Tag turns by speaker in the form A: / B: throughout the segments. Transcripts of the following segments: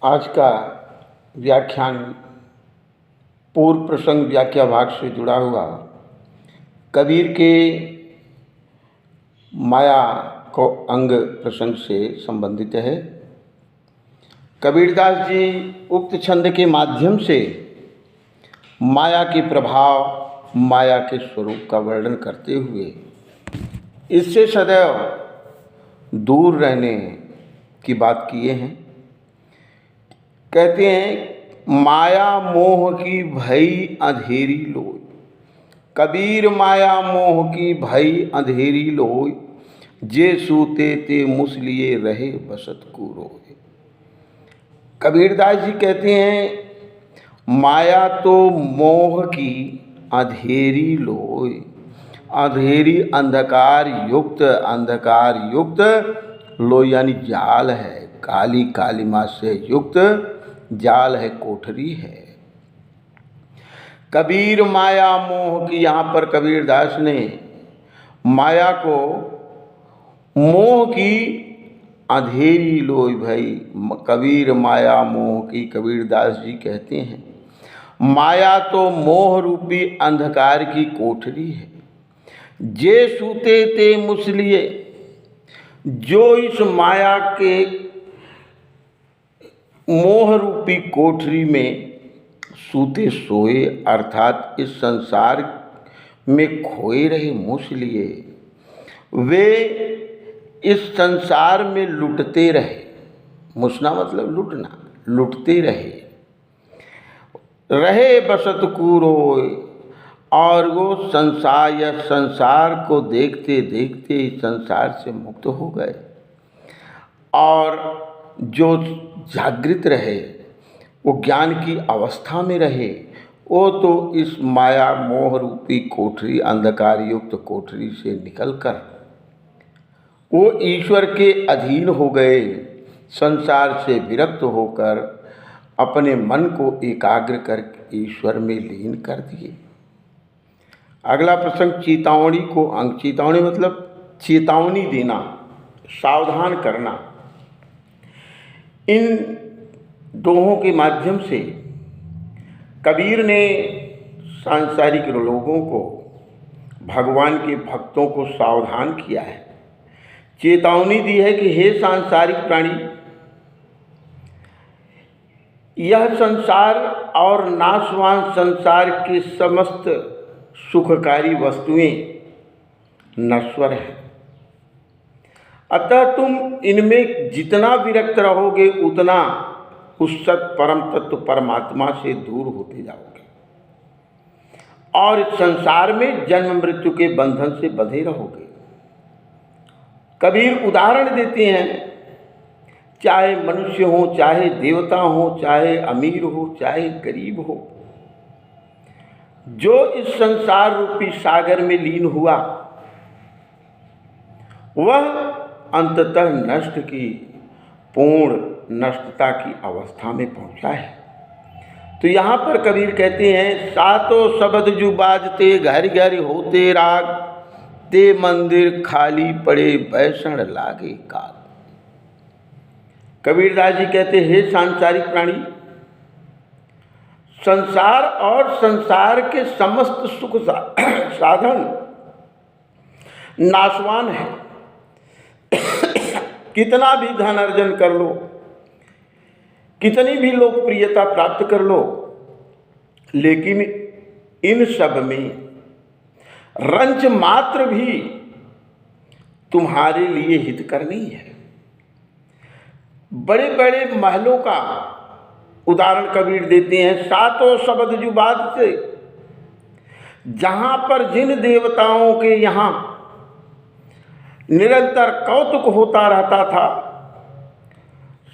A: आज का व्याख्यान पूर्व प्रसंग व्याख्या भाग से जुड़ा हुआ कबीर के माया को अंग प्रसंग से संबंधित है। कबीरदास जी उक्त छंद के माध्यम से माया के प्रभाव, माया के स्वरूप का वर्णन करते हुए इससे सदैव दूर रहने की बात किए हैं। कहते हैं माया मोह की भई अंधेरी लोय, कबीर माया मोह की भई अंधेरी लोय, जे सूते ते मुसलिए रहे बसत को रोए। कबीरदास जी कहते हैं माया तो मोह की अंधेरी लोय, अंधेरी अंधकार युक्त लोय यानी जाल है, काली कालिमा से युक्त जाल है, कोठरी है। कबीर माया मोह की, यहाँ पर कबीरदास ने माया को मोह की अंधेरी लोई भाई, कबीर माया मोह की, कबीरदास जी कहते हैं माया तो मोह रूपी अंधकार की कोठरी है। जे सूते ते मुसलिए, जो इस माया के मोह रूपी कोठरी में सूते सोए, अर्थात इस संसार में खोए रहे मुसलिए, वे इस संसार में लुटते रहे। मुसना मतलब लुटना, लुटते रहे बसत को रोए, और वो संसार को देखते देखते इस संसार से मुक्त हो गए। और जो जागृत रहे, वो ज्ञान की अवस्था में रहे, वो तो इस माया मोह रूपी कोठरी, अंधकार युक्त कोठरी से निकलकर वो ईश्वर के अधीन हो गए। संसार से विरक्त होकर अपने मन को एकाग्र कर ईश्वर में लीन कर दिए। अगला प्रसंग चेतावनी को अंग। चेतावनी मतलब चेतावनी देना, सावधान करना। इन दोहों के माध्यम से कबीर ने सांसारिक लोगों को, भगवान के भक्तों को सावधान किया है। चेतावनी दी है कि हे सांसारिक प्राणी, यह संसार और नाशवान संसार की समस्त सुखकारी वस्तुएं नश्वर हैं। अतः तुम इनमें जितना विरक्त रहोगे उतना उस सत परम तत्व परमात्मा से दूर होते जाओगे और इस संसार में जन्म मृत्यु के बंधन से बंधे रहोगे। कबीर उदाहरण देते हैं, चाहे मनुष्य हो, चाहे देवता हो, चाहे अमीर हो, चाहे गरीब हो, जो इस संसार रूपी सागर में लीन हुआ वह अंततः नष्ट की, पूर्ण नष्टता की अवस्था में पहुंचा है। तो यहाँ पर कबीर कहते हैं सातों शब्द जो बाजते घर घर होते राग, ते मंदिर खाली पड़े बैसण लागे काल। कबीरदास जी कहते हे सांसारिक प्राणी, संसार और संसार के समस्त सुख साधन नाशवान है। कितना भी धन अर्जन कर लो, कितनी भी लोकप्रियता प्राप्त कर लो, लेकिन इन सब में रंच मात्र भी तुम्हारे लिए हितकर नहीं है। बड़े बड़े महलों का उदाहरण कबीर देते हैं। सातों शब्द जुबात से, जहाँ पर जिन देवताओं के यहाँ निरंतर कौतुक होता रहता था,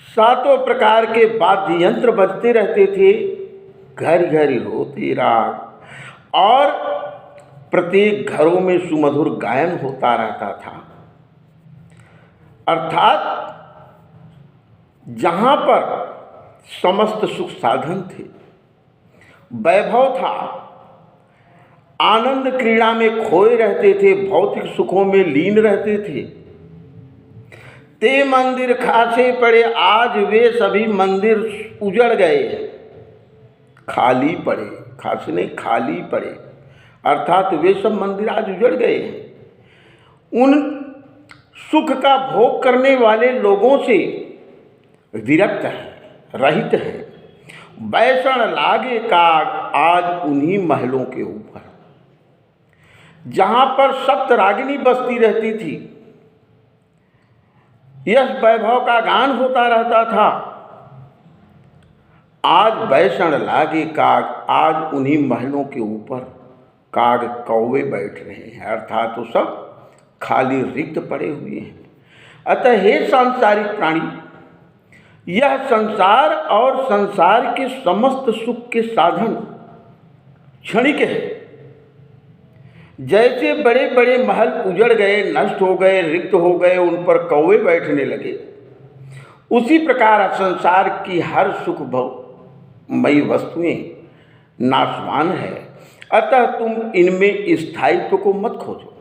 A: सातों प्रकार के वाद्य यंत्र बजते रहते थे, घर घर होते राग, और प्रत्येक घरों में सुमधुर गायन होता रहता था। अर्थात जहाँ पर समस्त सुख साधन थे, वैभव था, आनंद क्रीड़ा में खोए रहते थे, भौतिक सुखों में लीन रहते थे, ते मंदिर खासे पड़े, आज वे सभी मंदिर उजड़ गए, खाली पड़े, खासे नहीं खाली पड़े, अर्थात वे सब मंदिर आज उजड़ गए हैं। उन सुख का भोग करने वाले लोगों से विरक्त है, रहित है। बैसण लागे काग, आज उन्हीं महलों के ऊपर, जहां पर सप्तरागिनी बसती रहती थी, यश वैभव का गान होता रहता था, आज बैसण लागे काग, आज उन्हीं महलों के ऊपर काग कौवे बैठ रहे हैं, अर्थात तो सब खाली रिक्त पड़े हुए हैं। अतः हे सांसारिक प्राणी, यह संसार और संसार के समस्त सुख के साधन क्षणिक है। जैसे बड़े बड़े महल उजड़ गए, नष्ट हो गए, रिक्त हो गए, उन पर कौवे बैठने लगे, उसी प्रकार संसार की हर सुख भोगमयी वस्तुएं नाशवान है। अतः तुम इनमें स्थायित्व को मत खोजो,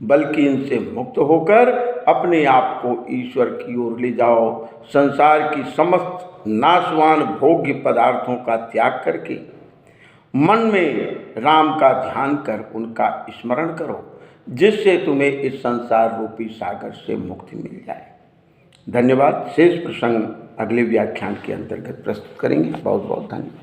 A: बल्कि इनसे मुक्त होकर अपने आप को ईश्वर की ओर ले जाओ। संसार की समस्त नाशवान भोग्य पदार्थों का त्याग करके मन में राम का ध्यान कर उनका स्मरण करो, जिससे तुम्हें इस संसार रूपी सागर से मुक्ति मिल जाए। धन्यवाद। शेष प्रसंग अगले व्याख्यान के अंतर्गत प्रस्तुत करेंगे। बहुत बहुत धन्यवाद।